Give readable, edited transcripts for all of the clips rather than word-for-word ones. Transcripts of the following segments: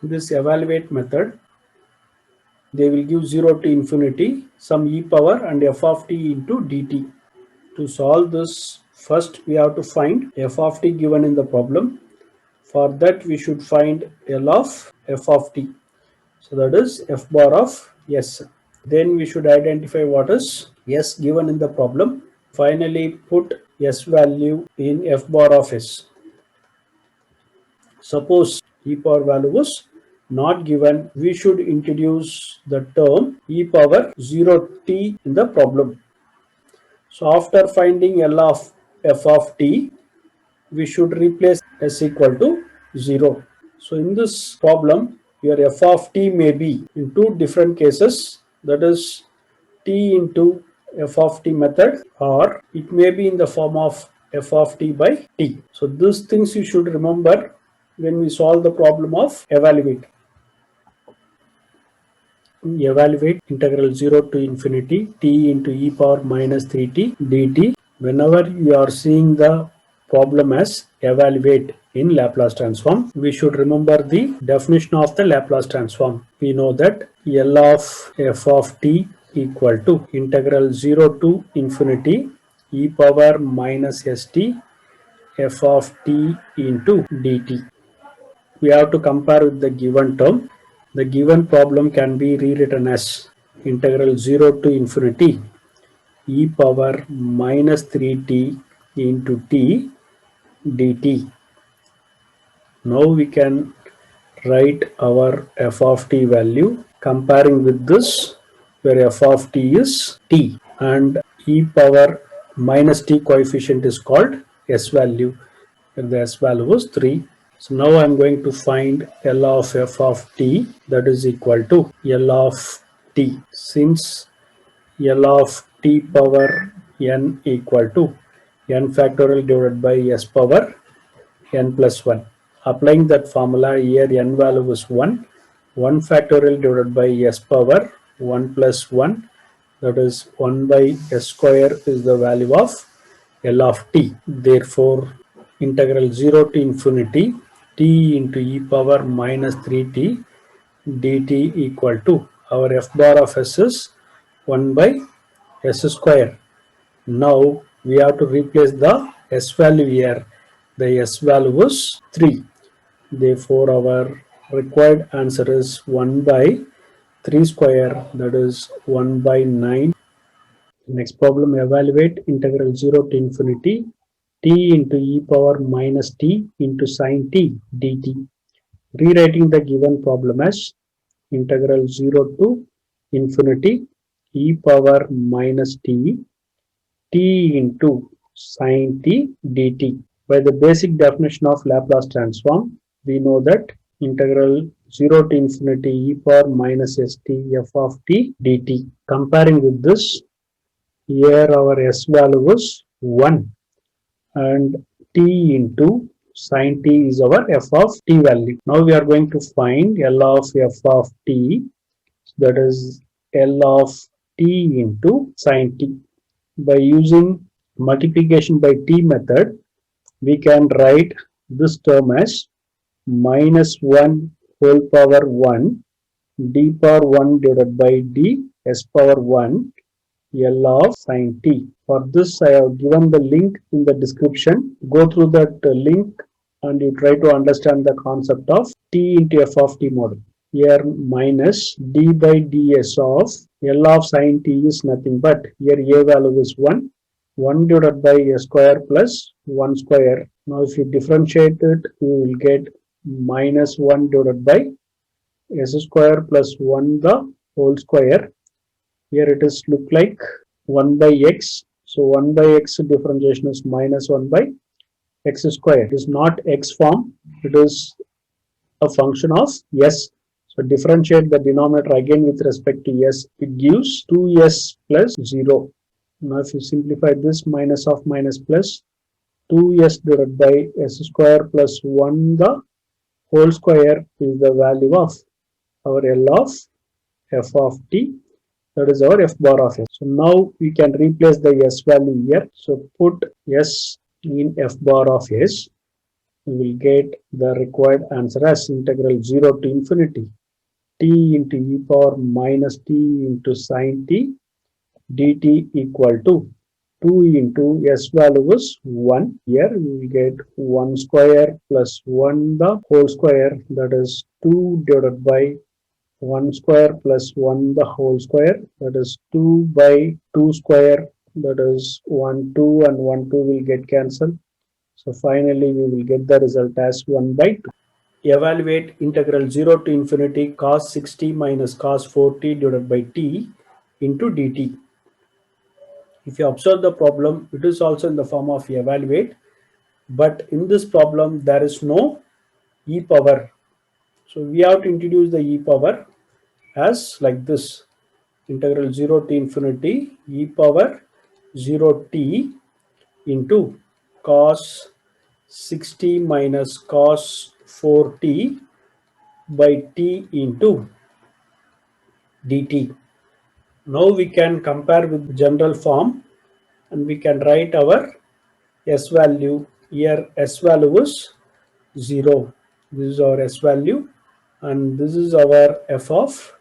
this evaluate method, they will give 0 to infinity some e power and f of t into dt. To solve this, first we have to find f of t given in the problem. For that we should find L of f of t. So that is f bar of s. Then we should identify what is s given in the problem. Finally put s value in f bar of s. Suppose e power value was not given, we should introduce the term e power 0t in the problem. So after finding L of f of t, we should replace s equal to 0. So in this problem, your f of t may be in two different cases, that is t into f of t method, or it may be in the form of f of t by t. So these things you should remember when we solve the problem of evaluate. Evaluate integral 0 to infinity t into e power minus 3t dt. Whenever you are seeing the problem as evaluate in Laplace transform, we should remember the definition of the Laplace transform. We know that L of f of t equal to integral 0 to infinity e power minus st f of t into dt. We have to compare with the given term. The given problem can be rewritten as integral 0 to infinity e power minus 3t into t dt. Now we can write our f of t value comparing with this, where f of t is t and e power minus t coefficient is called s value, where the s value was 3. So now I am going to find L of f of t, that is equal to L of t. Since L of t power n equal to n factorial divided by s power n plus 1. Applying that formula here, n value is 1. 1 factorial divided by s power 1 plus 1, that is 1 by s square is the value of L of t. Therefore, integral 0 to infinity t into e power minus 3t dt equal to our f bar of s is 1 by s square. Now we have to replace the s value here. The s value is 3. Therefore, our required answer is 1 by 3 square, that is 1 by 9. Next problem, evaluate integral 0 to infinity t into e power minus t into sine t dt. Rewriting the given problem as integral 0 to infinity e power minus t into sine t dt. By the basic definition of Laplace transform, we know that integral 0 to infinity e power minus st f of t dt. Comparing with this, here our s value is 1 and t into sine t is our f of t value. Now we are going to find L of f of t, that is L of t into sine t. By using multiplication by t method, we can write this term as minus 1 whole power 1 d power 1 divided by d s power 1 L of sine t. For this, I have given the link in the description. Go through that link and you try to understand the concept of t into f of t model. Here minus d by ds of L of sine t is nothing but, here a value is 1. 1 divided by a square plus 1 square. Now if you differentiate it, you will get minus 1 divided by s square plus 1 the whole square. Here it is look like 1 by x. So 1 by x differentiation is minus 1 by x square. It is not x form. It is a function of s. So differentiate the denominator again with respect to s. It gives 2s plus 0. Now if you simplify this, minus of minus plus 2s divided by s square plus 1 the whole square is the value of our L of f of t, that is our f bar of s. So now we can replace the s value here. So put s in f bar of s. we will get the required answer as integral 0 to infinity t into e power minus t into sine t dt equal to 2 into s value is 1. Here we will get 1 square plus 1 the whole square, that is 2 divided by 1 square plus 1 the whole square, that is 2 by 2 square, that is 1 2 and 1 2 will get cancelled. So finally we will get the result as 1 by 2. Evaluate integral 0 to infinity cos 60 minus cos 4t divided by t into dt. If you observe the problem, it is also in the form of evaluate, but in this problem there is no e power. So we have to introduce the e power as like this: integral 0 to infinity e power 0t into cos 60 minus cos 4t by t into dt. Now we can compare with general form and we can write our s value. Here s value is 0. This is our s value and this is our f of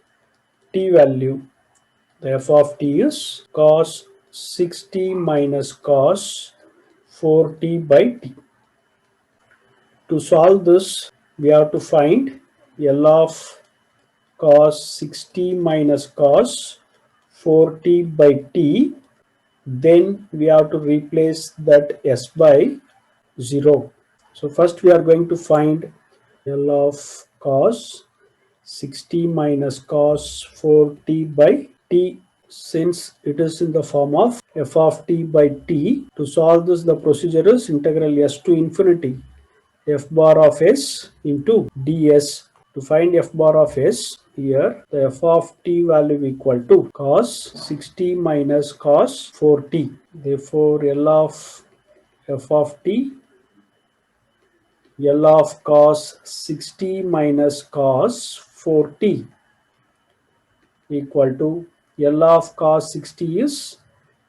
t value. The f of t is cos 60 minus cos 4t by t. To solve this, we have to find L of cos 60 minus cos 4t by t. Then we have to replace that s by 0. So first we are going to find L of cos 60 minus cos 4t by t. Since it is in the form of f of t by t, to solve this the procedure is integral s to infinity f bar of s into ds. To find f bar of s, here the f of t value equal to cos 60 minus cos 4t. Therefore L of f of t, L of cos 60 minus cos 4t equal to L of cos 60 is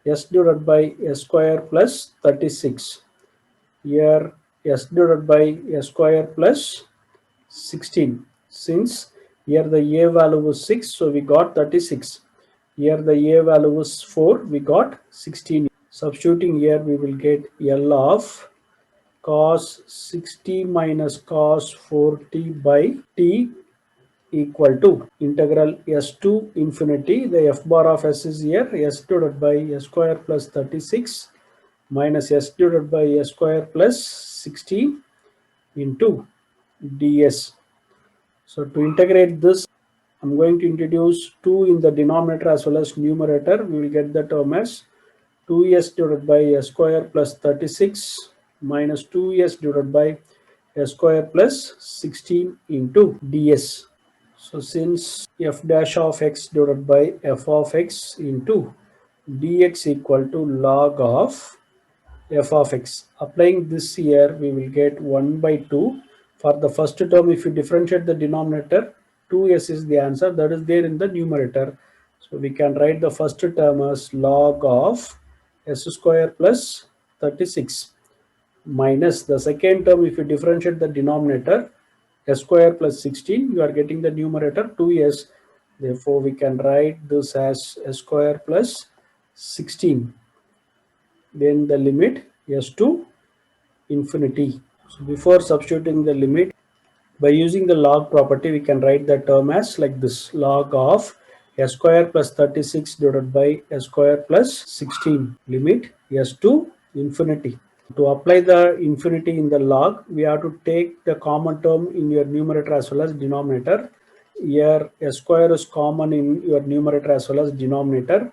s divided by s square plus 36. Here s divided by s square plus 16. Since here the a value was 6, so we got 36. Here the a value was 4, we got 16. Substituting here, we will get L of cos 60 minus cos 4t by t equal to integral s to infinity. The f bar of s is here, s divided by s square plus 36 minus s divided by s square plus 16 into ds. So to integrate this, I'm going to introduce 2 in the denominator as well as numerator. We will get the term as 2s divided by s square plus 36 minus 2s divided by s square plus 16 into ds. So since f dash of x divided by f of x into dx equal to log of f of x. Applying this here, we will get 1 by 2. For the first term, if you differentiate the denominator, 2s is the answer that is there in the numerator. So we can write the first term as log of s square plus 36 minus the second term. If you differentiate the denominator, s square plus 16, you are getting the numerator 2s. Therefore, we can write this as s square plus 16. Then the limit s to infinity. So before substituting the limit, by using the log property, we can write the term as like this: log of s square plus 36 divided by s square plus 16, limit s to infinity. To apply the infinity in the log, we have to take the common term in your numerator as well as denominator. Here s square is common in your numerator as well as denominator.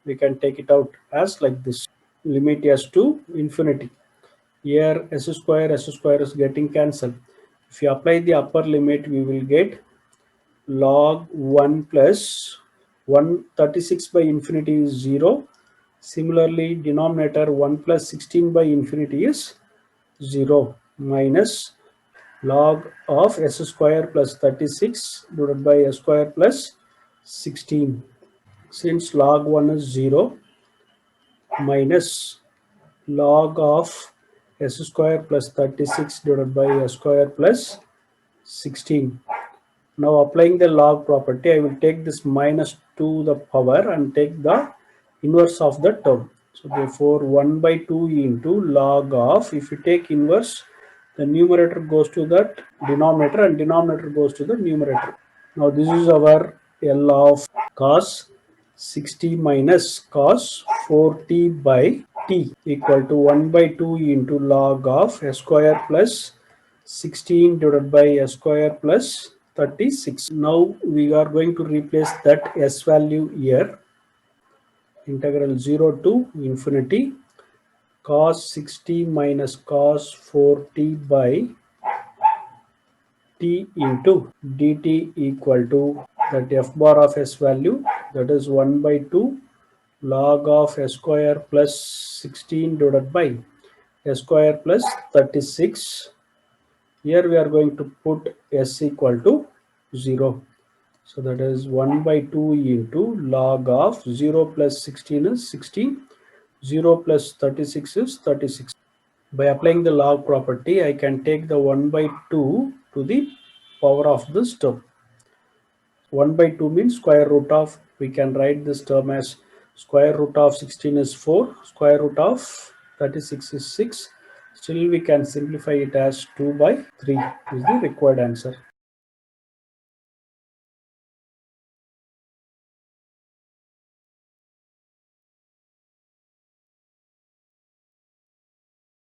We can take it out as like this: limit s to infinity. Here s square is getting cancelled. If you apply the upper limit, we will get log 1 plus 136 by infinity is 0. Similarly, denominator 1 plus 16 by infinity is 0 minus log of s square plus 36 divided by s square plus 16. Since log 1 is 0 minus log of s square plus 36 divided by s square plus 16. Now applying the log property, I will take this minus to the power and take the inverse of the term. So therefore 1 by 2 into log of, if you take inverse, the numerator goes to that denominator and denominator goes to the numerator. Now this is our L of cos 60 minus cos 4t by t equal to 1 by 2 into log of s square plus 16 divided by s square plus 36. Now we are going to replace that s value here. Integral 0 to infinity cos 60 minus cos 4t by t into dt equal to that f bar of s value, that is 1 by 2 log of s square plus 16 divided by s square plus 36. Here we are going to put s equal to 0. So that is 1 by 2 into log of 0 plus 16 is 16, 0 plus 36 is 36. By applying the log property, I can take the 1 by 2 to the power of this term. 1 by 2 means square root of, we can write this term as square root of 16 is 4, square root of 36 is 6. Still we can simplify it as 2 by 3 is the required answer.